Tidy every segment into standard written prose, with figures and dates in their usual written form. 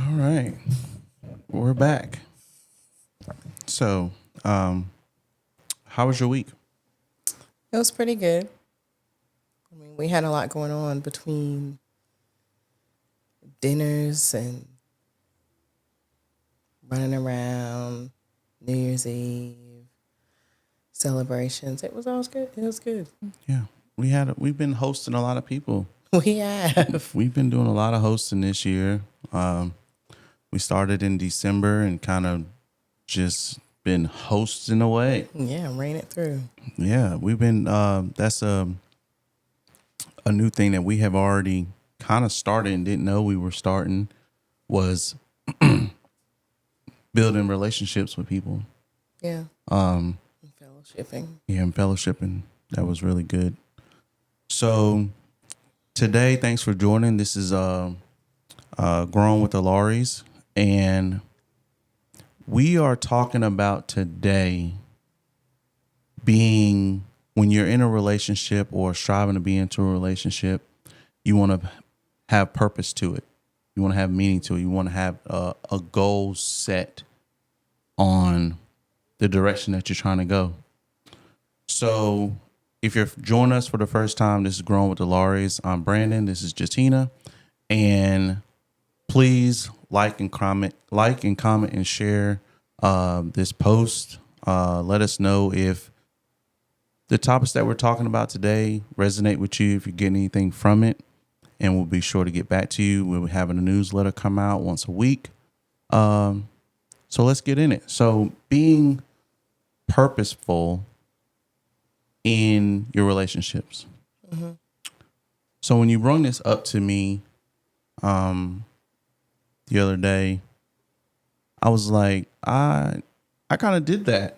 All right, we're back. So, how was your week? It was pretty good. I mean, we had a lot going on between dinners and running around, New Year's Eve celebrations. It was all good. It was good. Yeah, we've been hosting a lot of people. We have. We've been doing a lot of hosting this year. We started in December and kind of just been hosting away. Yeah, ran it through. Yeah, we've been. That's a new thing that we have already kind of started and didn't know we were starting was building relationships with people. Yeah. Um, Fellowshipping. yeah, and fellowshipping. That was really good. So today, thanks for joining. This is Growing with the Lowerys, and we are talking about today being when you're in a relationship or striving to be into a relationship, you want to have purpose to it. You want to have meaning to it. You want to have a goal set on the direction that you're trying to go. So if you're joining us for the first time, this is Growing with the Lowerys. I'm Brandon. This is Jatina. And please like and comment and share this post. Let us know if the topics that we're talking about today resonate with you, if you get anything from it, and we'll be sure to get back to you. We'll be having a newsletter come out once a week. So let's get in it. So being purposeful in your relationships. Mm-hmm. So when you brought this up to me the other day, I was like, I kind of did that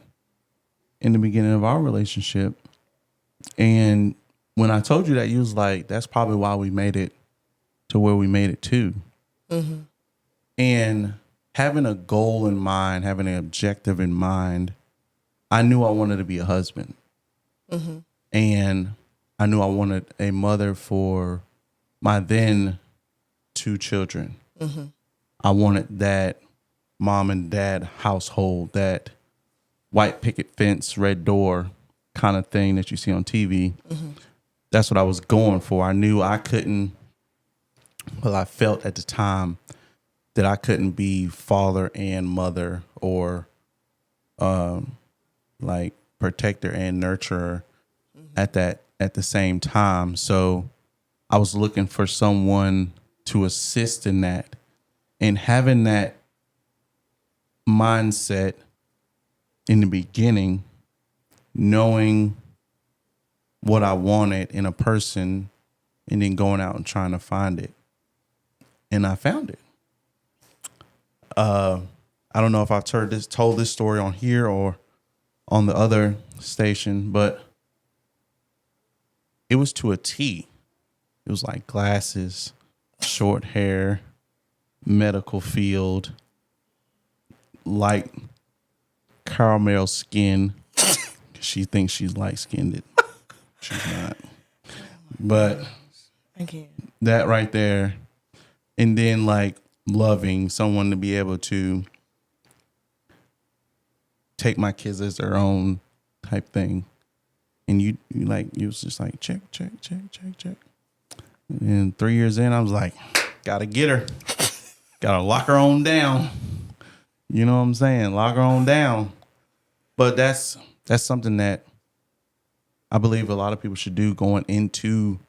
in the beginning of our relationship. And when I told you that, you was like, that's probably why we made it to where we made it to. Mm-hmm. And having a goal in mind, having an objective in mind, I knew I wanted to be a husband. Mm-hmm. And I knew I wanted a mother for my then two children. Mm-hmm. I wanted that mom and dad household, that white picket fence, red door kind of thing that you see on TV. Mm-hmm. That's what I was going for. I knew I couldn't, well, I felt at the time that I couldn't be father and mother or like protector and nurturer at the same time. So I was looking for someone to assist in that, and having that mindset in the beginning, knowing what I wanted in a person and then going out and trying to find it. And I found it. I don't know if I've told this story on here or on the other station, but it was to a T. It was like glasses, short hair, medical field, light caramel skin. She thinks she's light skinned. She's not. But I can't. that right there. And then like loving someone to be able to take my kids as their own type thing. And you was just like, check. And 3 years in, I was like, gotta get her. Gotta lock her on down. You know what I'm saying? Lock her on down. But that's something that I believe a lot of people should do going into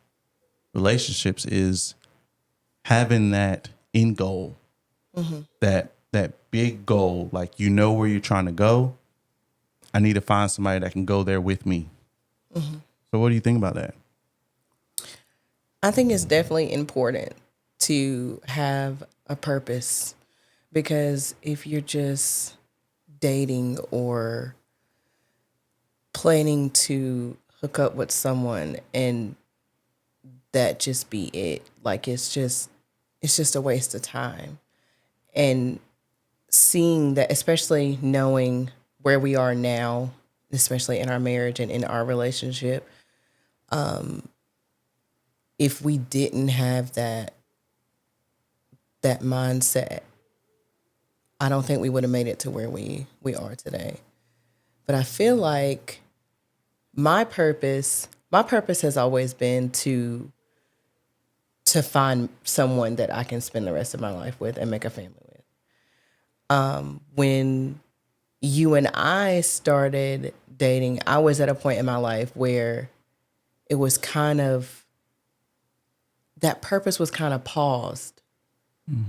relationships is having that end goal, Mm-hmm. that big goal. Like, you know where you're trying to go. I need to find somebody that can go there with me. Mm-hmm. So what do you think about that? I think it's definitely important to have a purpose, because if you're just dating or planning to hook up with someone and that just be it, like it's just a waste of time. And seeing that, especially knowing where we are now, especially in our marriage and in our relationship, if we didn't have that mindset, I don't think we would have made it to where we are today. But I feel like my purpose has always been to find someone that I can spend the rest of my life with and make a family with. When you and I started dating, I was at a point in my life where it was kind of that purpose was kind of paused,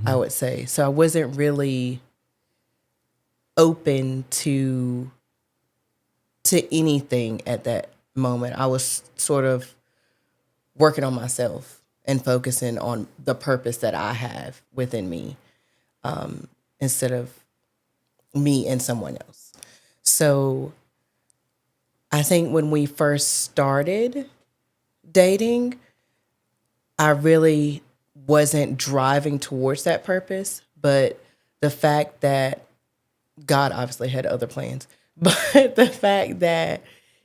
I would say. So I wasn't really open to anything at that moment. I was sort of working on myself and focusing on the purpose that I have within me, instead of me and someone else. So I think when we first started dating, I really wasn't driving towards that purpose. But the fact that God obviously had other plans, but the fact that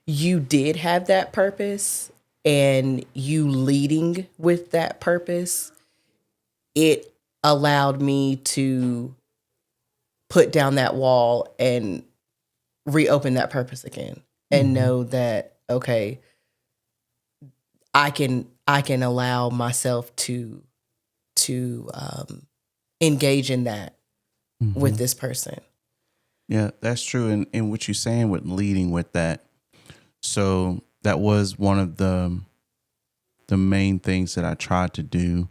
you did have that purpose and you leading with that purpose, it allowed me to put down that wall and reopen that purpose again and know that, okay, I can allow myself to engage in that with this person. Yeah, that's true. And what you're saying with leading with that. So that was one of the main things that I tried to do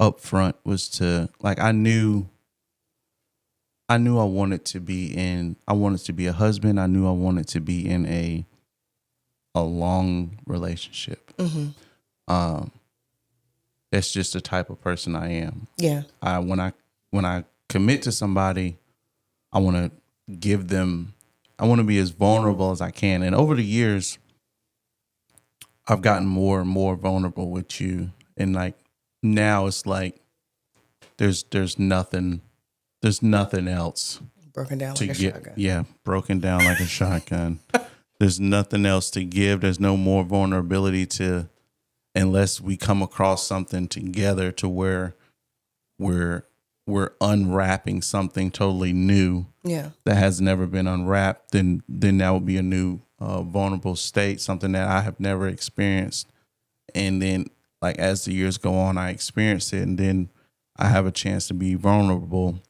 up front was to like I wanted to be I wanted to be a husband. I knew I wanted to be in a long relationship. Um that's just the type of person I am. Yeah. When I commit to somebody, I want to give them I want to be as vulnerable as I can. And over the years, I've gotten more and more vulnerable with you. And like now it's like there's nothing else Broken down to like a get. shotgun. Yeah, broken down like a shotgun. There's nothing else to give. There's no more vulnerability to unless we come across something together to where we're unwrapping something totally new Yeah. that has never been unwrapped, then that would be a new vulnerable state, something that I have never experienced. And then like as the years go on, I experience it and then I have a chance to be vulnerable.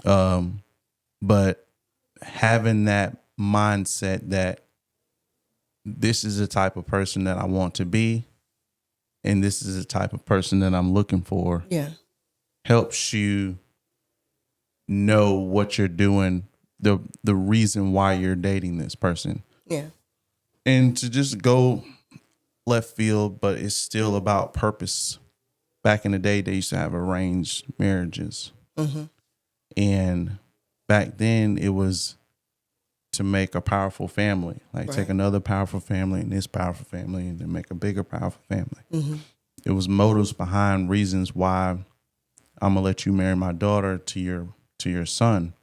But having that mindset that this is the type of person that I want to be and this is the type of person that I'm looking for Yeah. helps you know what you're doing, the reason why you're dating this person. Yeah. And to just go left field, but it's still about purpose. Back in the day, they used to have arranged marriages. And back then, it was to make a powerful family, like take Right. another powerful family and this powerful family and then make a bigger powerful family. It was motives behind reasons why I'm gonna let you marry my daughter to your son.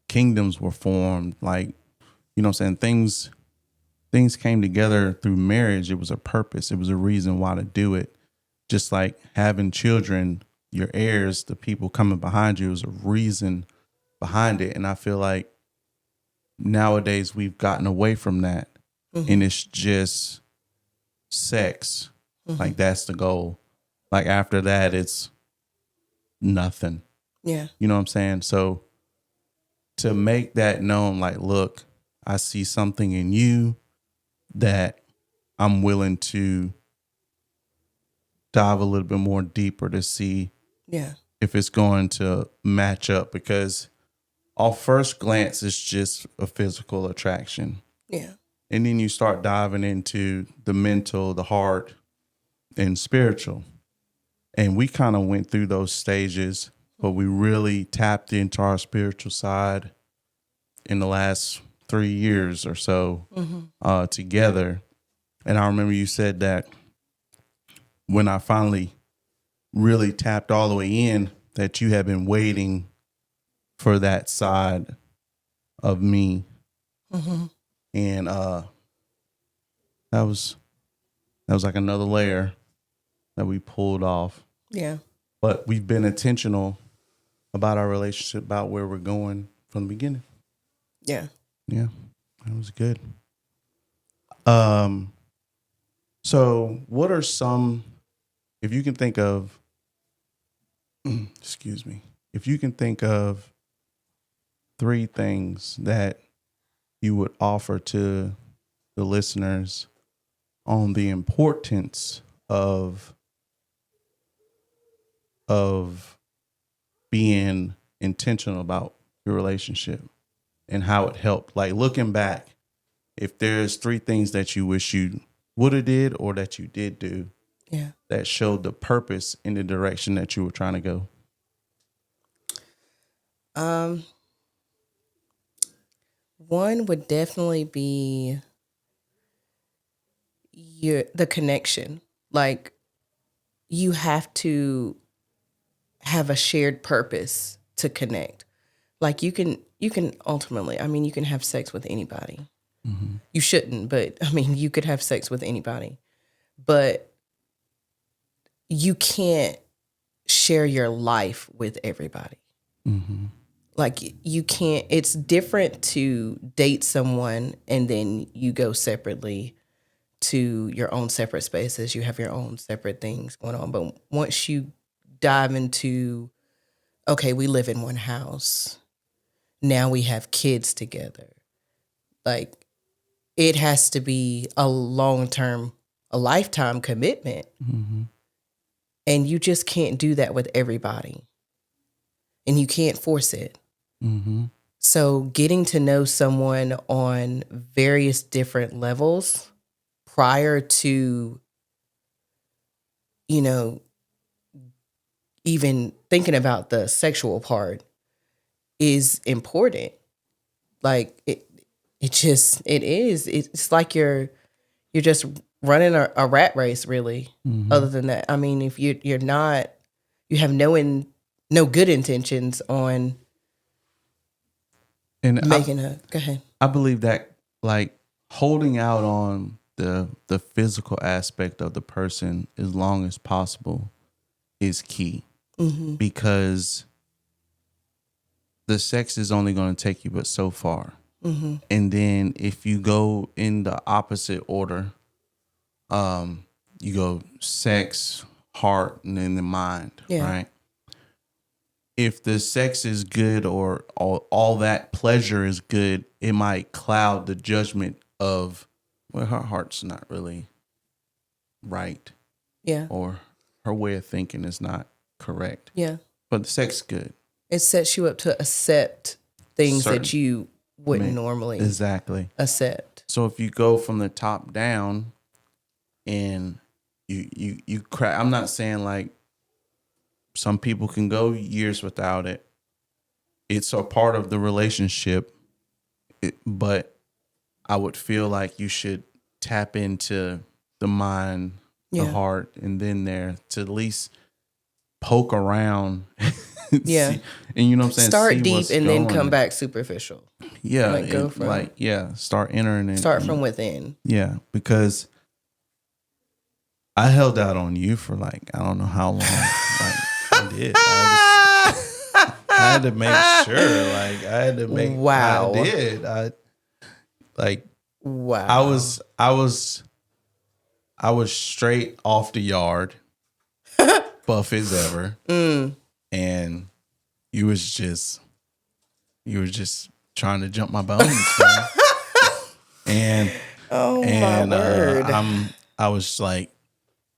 Kingdoms were formed, like, you know what I'm saying? Things came together through marriage. It was a purpose. It was a reason why to do it. Just like having children, your heirs, the people coming behind you is a reason behind it. And I feel like nowadays we've gotten away from that and it's just sex. Like that's the goal. Like after that, it's nothing. Yeah. You know what I'm saying? So to make that known, like, look, I see something in you that I'm willing to dive a little bit more deeper to see Yeah. if it's going to match up, because off first glance it's just a physical attraction, Yeah. and then you start diving into the mental, the heart, and spiritual, and we kind of went through those stages, but we really tapped into our spiritual side in the last 3 years or so together. And I remember you said that when I finally really tapped all the way in, that you had been waiting for that side of me. And that was like another layer that we pulled off. Yeah. But we've been intentional about our relationship, about where we're going from the beginning. Yeah. Yeah, that was good. Um, so what are some, if you can think of, excuse me, if you can think of 3 things that you would offer to the listeners on the importance of being intentional about your relationship and how it helped. Like looking back, if there's 3 things that you wish you would have did or that you did do Yeah. that showed the purpose in the direction that you were trying to go. Um, one would definitely be the connection. Like you have to have a shared purpose to connect. Like you can ultimately, I mean, you can have sex with anybody. Mm-hmm. You shouldn't, but I mean, you could have sex with anybody. But you can't share your life with everybody. Mm-hmm. Like you can't, it's different to date someone and then you go separately to your own separate spaces. You have your own separate things going on. But once you dive into, okay, we live in one house. Now we have kids together. Like it has to be a long-term, a lifetime commitment. Mm-hmm. And you just can't do that with everybody. And you can't force it. Mm-hmm. So getting to know someone on various different levels prior to, you know, even thinking about the sexual part is important. Like it is. It's like you're just running a rat race, really. Mm-hmm. Other than that, I mean, if you're not, you have no good intentions on And making a. Go ahead. I believe that like holding out on the physical aspect of the person as long as possible is key Mm-hmm. because the sex is only going to take you but so far. Mm-hmm. And then if you go in the opposite order, you go sex, heart, and then the mind, Yeah. right? If the sex is good or all that pleasure is good, it might cloud the judgment of, well, her heart's not really right Yeah. or her way of thinking is not correct. Yeah. But the sex is good. It sets you up to accept things Certain, that you wouldn't normally exactly. accept. So if you go from the top down and you cry, I'm not saying like some people can go years without it. It's a part of the relationship, but I would feel like you should tap into the mind, the Yeah. heart, and then there to at least poke around. Yeah. See, and you know what I'm saying? Start See deep what's and then going. come back superficial. Yeah. Like go And from like, yeah, start entering it. start from within. Yeah. Because I held out on you for like, I don't know how long. Like I did. I had to make sure. Like I had to make. Wow. I did. Like Wow. I was straight off the yard, buff as ever, and you was just trying to jump my bones, man. And Oh and my word. I was like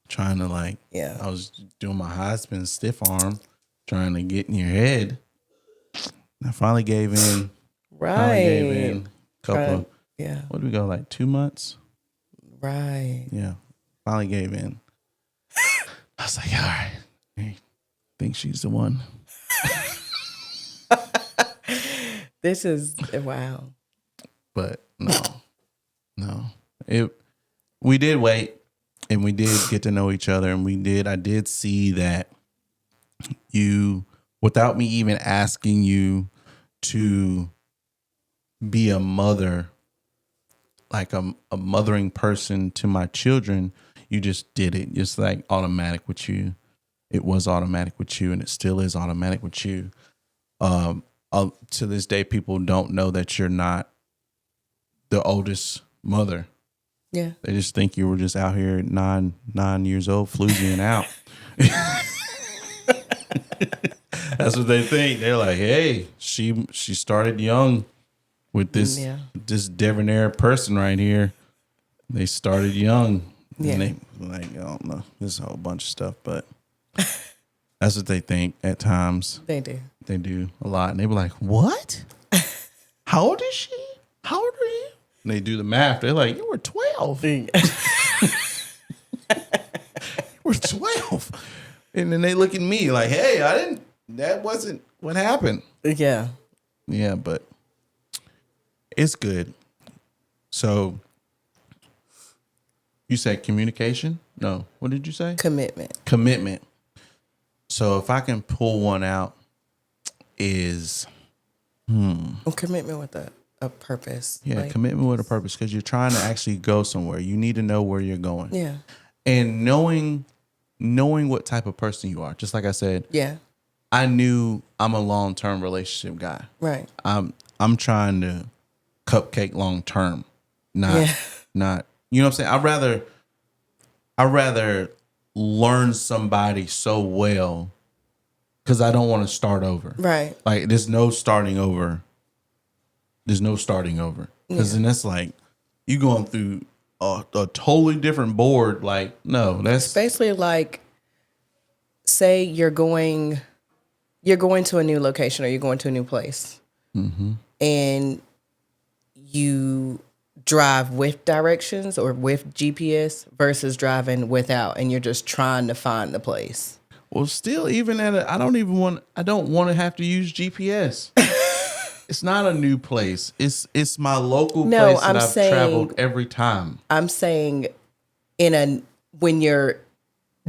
trying to like Yeah. I was doing my husband's stiff arm, trying to get in your head. I finally gave in. Right. Finally gave in. Couple. Yeah. What did we go like 2 months? Right. Yeah. Finally gave in. I was like, all right. I think she's the one. This is wow. But no. We did wait and we did get to know each other and I did see that you, without me even asking you to be a mother, like a mothering person to my children, you just did it. Just like automatic with you. It was automatic with you and it still is automatic with you. To this day, people don't know that you're not the oldest mother. Yeah. They just think you were just out here at 9 years old, floozying out. That's what they think. They're like, hey, she started young with this debonair person right here. They started young. Yeah. And they like, I don't know. There's a whole bunch of stuff, but that's what they think at times. They do. They do a lot. And they be like, what? How old is she? How old are you? And they do the math. They're like, you were 12. You were 12. And then they look at me like, hey, that wasn't what happened. Yeah. Yeah, but it's good. So you said communication? No. What did you say? Commitment. So if I can pull one out is commitment with a purpose. Yeah, commitment with a purpose, because you're trying to actually go somewhere. You need to know where you're going. Yeah. And knowing what type of person you are. Just like I said, yeah, I knew I'm a long-term relationship guy. right. I'm trying to cupcake long-term, not you know what I'm saying? I'd rather learn somebody so well, because I don't want to start over. Right. Like there's no starting over. Because then that's like you going through a totally different board. Like, no, that's It's basically like, say you're going to a new location or you're going to a new place, and you drive with directions or with GPS versus driving without, and you're just trying to find the place. well, still even I don't want to have to use GPS. It's not a new place. It's my local place that I've traveled every time. I'm saying when you're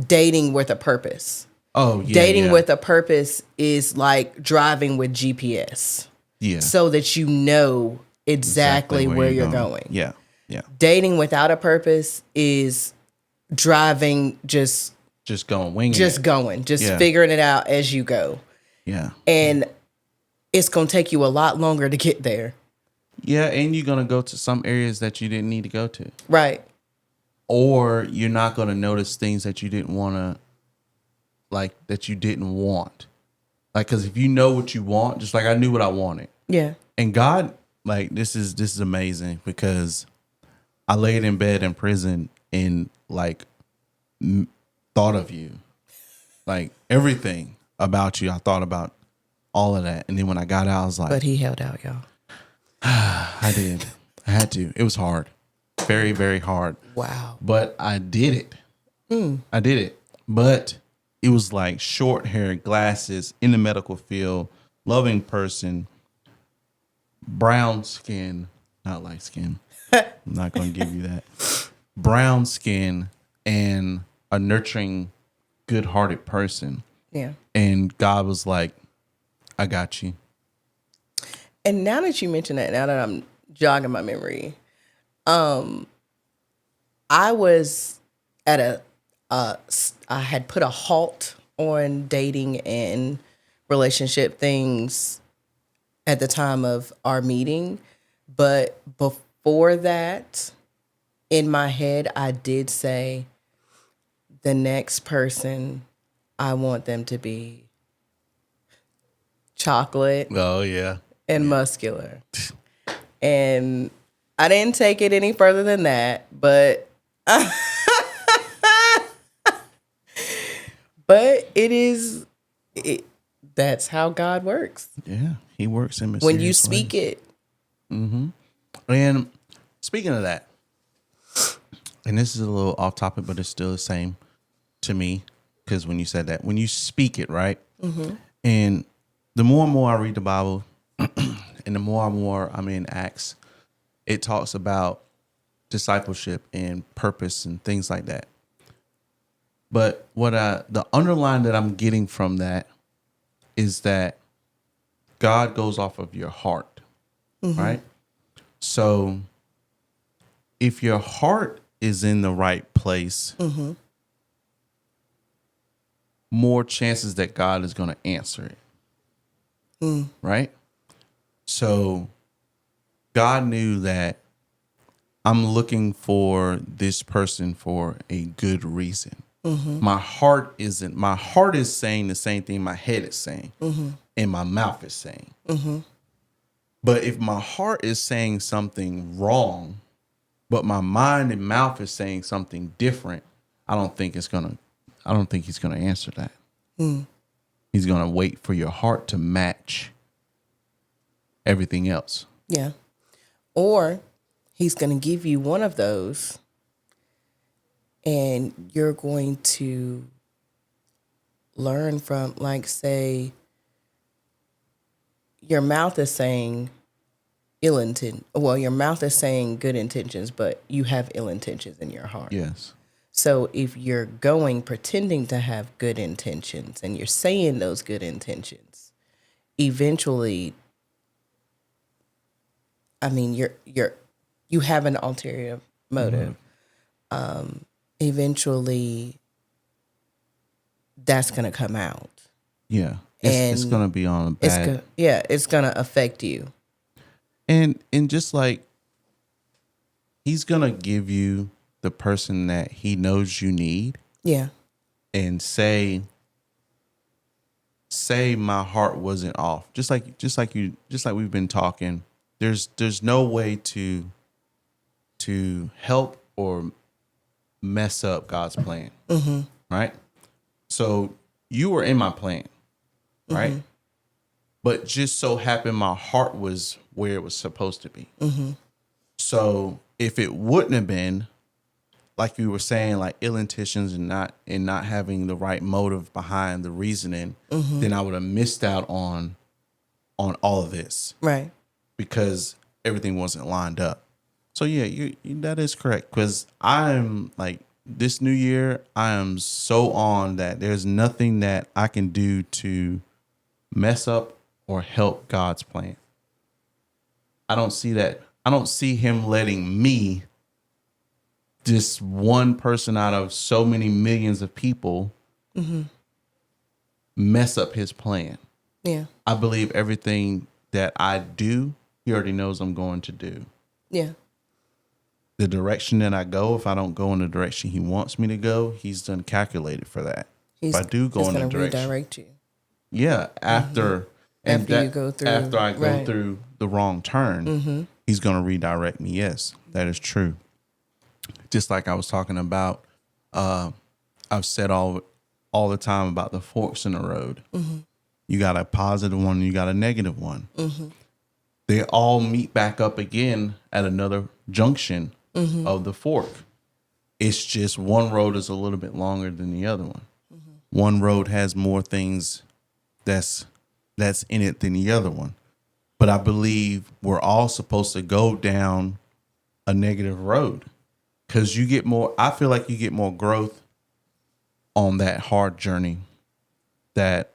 dating with a purpose. Oh, yeah. Dating with a purpose is like driving with GPS. Yeah. So that you know exactly where you're going. Yeah. Yeah. Dating without a purpose is driving just going, winging just it. going, just figuring it out as you go. Yeah. And it's going to take you a lot longer to get there. Yeah, and you're going to go to some areas that you didn't need to go to. Right. Or you're not going to notice things that you didn't want to, like, that you didn't want. Like, because if you know what you want, just like I knew what I wanted. Yeah. And God, like, this is amazing, because I laid in bed in prison and, like, thought of you. Like, everything about you, I thought about all of that. And then when I got out, I was like, but he held out, y'all. I did. I had to. It was hard. Very, very hard. Wow. But I did it. I did it. But it was like short hair, glasses, in the medical field, loving person, brown skin, not light skin. I'm not going to give you that. Brown skin and a nurturing, good-hearted person. Yeah. And God was like, I got you. And now that you mention that, now that I'm jogging my memory, I was at I had put a halt on dating and relationship things at the time of our meeting. But before that, in my head, I did say, the next person, I want them to be chocolate. Oh, yeah. And muscular. And I didn't take it any further than that, but that's how God works. Yeah, he works in mysterious when you speak ways. it. Mm-hmm. And speaking of that, and this is a little off topic, but it's still the same to me, because when you said that, when you speak it, right? Mm-hmm. And the more and more I read the Bible, and the more and more I'm in Acts, it talks about discipleship and purpose and things like that. But the underline that I'm getting from that is that God goes off of your heart, right? So if your heart is in the right place, more chances that God is going to answer it. right? So God knew that I'm looking for this person for a good reason. My heart isn't. My heart is saying the same thing my head is saying, and my mouth is saying. But if my heart is saying something wrong, but my mind and mouth is saying something different, I don't think it's gonna. I don't think he's gonna answer that. He's gonna wait for your heart to match everything else. Yeah. Or he's going to give you one of those and you're going to learn from, like, say, your mouth is saying ill intent. Well, your mouth is saying good intentions, but you have ill intentions in your heart. Yes. So if you're going pretending to have good intentions and you're saying those good intentions, eventually, I mean, you have an ulterior motive. Eventually, that's going to come out. Yeah. It's And gonna be on a bad. it's going to affect you. And just like he's gonna give you the person that he knows you need, Yeah. and say my heart wasn't off. Just like we've been talking. There's no way to help or mess up God's plan. Right? So you were in my plan, right? But just so happened my heart was where it was supposed to be. So if it wouldn't have been, like you were saying, like ill intentions and not having the right motive behind the reasoning, then I would have missed out on all of this Right. because everything wasn't lined up. So yeah, you that is correct. Because I'm like, this new year, I am so on that there's nothing that I can do to mess up or help God's plan. I don't see that. I don't see him letting me, just one person out of so many millions of people, mess up his plan. Yeah. I believe everything that I do, he already knows I'm going to do. Yeah. The direction that I go, if I don't go in the direction he wants me to go, he's done calculated for that. If I do go in the going to direction, redirect you. yeah, after After you go through- after I go right. through the wrong turn, he's going to redirect me. Yes, that is true. Just like I was talking about, I've said all the time about the forks in the road. You got a positive one, you got a negative one. They all meet back up again at another junction of the fork. It's just one road is a little bit longer than the other one. One road has more things that's in it than the other one. But I believe we're all supposed to go down a negative road, because you get more. I feel like you get more growth on that hard journey, that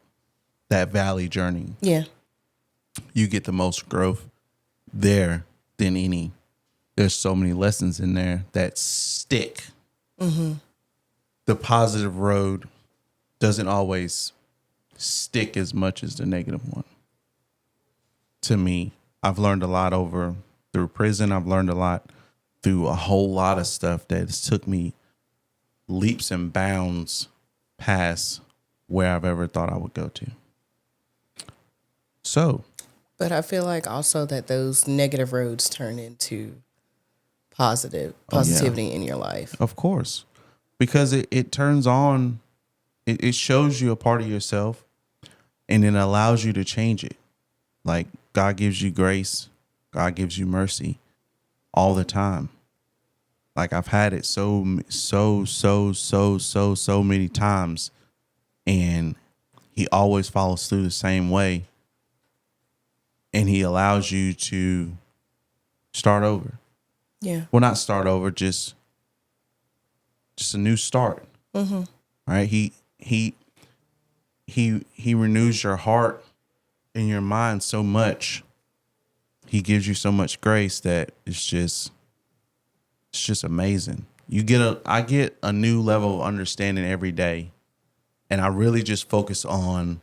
valley journey. Yeah. You get the most growth there than any. There's so many lessons in there that stick. The positive road doesn't always stick as much as the negative one. To me, I've learned a lot through prison. I've learned a lot through a whole lot of stuff that has took me leaps and bounds past where I've ever thought I would go to. So, But I feel like also that those negative roads turn into positivity in your life. of course, because it turns on, it shows you a part of yourself, and it allows you to change it. Like, God gives you grace, God gives you mercy all the time. Like, I've had it so many times, and he always follows through the same way, and he allows you to start over. Yeah. Well, not start over, just a new start. Right? He renews your heart and your mind so much. He gives you so much grace that it's just amazing. I get a new level of understanding every day, and I really just focus on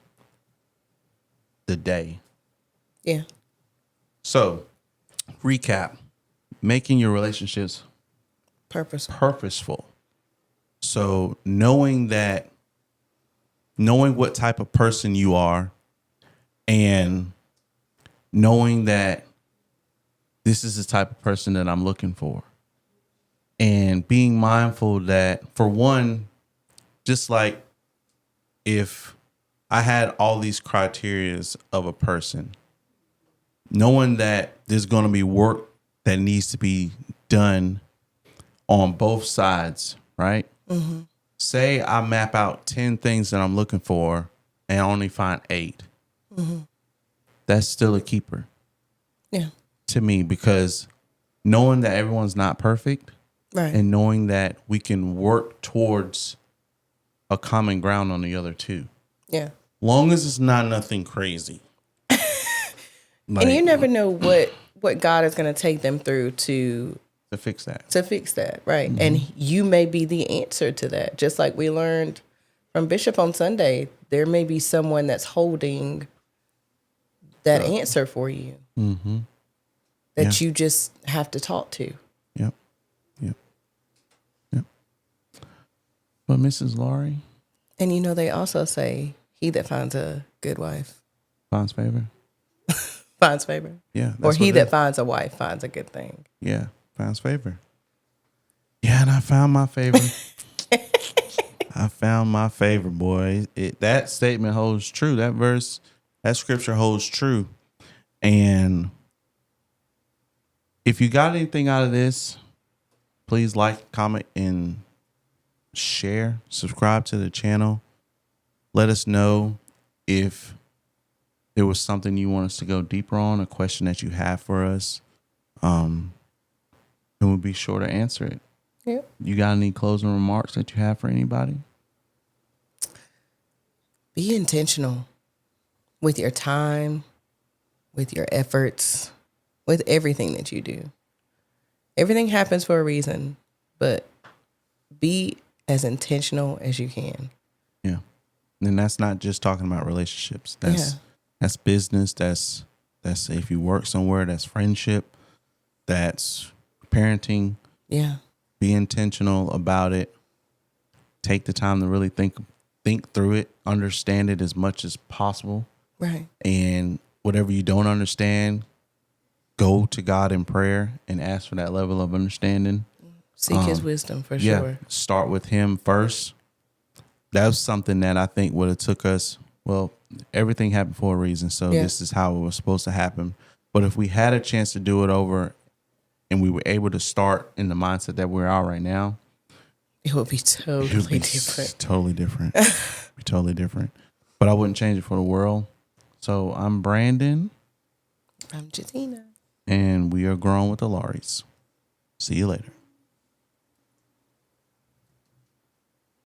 the day. Yeah. So, recap, making your relationships Purpose. purposeful. So, knowing what type of person you are and knowing that this is the type of person that I'm looking for. And being mindful that, for one, just like if I had all these criterias of a person, knowing that there's going to be work that needs to be done on both sides, right? Mm-hmm. Say I map out 10 things that I'm looking for and I only find 8. Mm-hmm. That's still a keeper. Yeah. To me, because knowing that everyone's not perfect, right, and knowing that we can work towards a common ground on the other two. Yeah. Long as it's not nothing crazy. And you never know what God is going to take them through to fix that. Right. Mm-hmm. And you may be the answer to that. Just like we learned from Bishop on Sunday, there may be someone that's holding that answer for you that you just have to talk to. Yep. But Mrs. Laurie? And they also say, he that finds a good wife finds favor. Finds favor. Yeah. Or he that finds a wife finds a good thing. Yeah. Finds favor. Yeah, and I found my favor. I found my favor, boy. That statement holds true. That verse, that scripture holds true. And if you got anything out of this, please like, comment, and share. Subscribe to the channel. Let us know if there was something you want us to go deeper on, a question that you have for us. And we'll be sure to answer it. Yep. You got any closing remarks that you have for anybody? Be intentional with your time, with your efforts, with everything that you do. Everything happens for a reason, but be as intentional as you can. Yeah. And that's not just talking about relationships. That's business. That's if you work somewhere, that's friendship, that's parenting. Yeah. Be intentional about it. Take the time to really think through it, understand it as much as possible. Right. And whatever you don't understand, go to God in prayer and ask for that level of understanding. Seek his wisdom for sure. Start with him first. That was something that I think would have took us, well, everything happened for a reason. So this is how it was supposed to happen. But if we had a chance to do it over and we were able to start in the mindset that we're at right now, it would be totally different. Totally different. Totally different. But I wouldn't change it for the world. So I'm Brandon. I'm Jatina. And we are Growing With The Lowerys. See you later.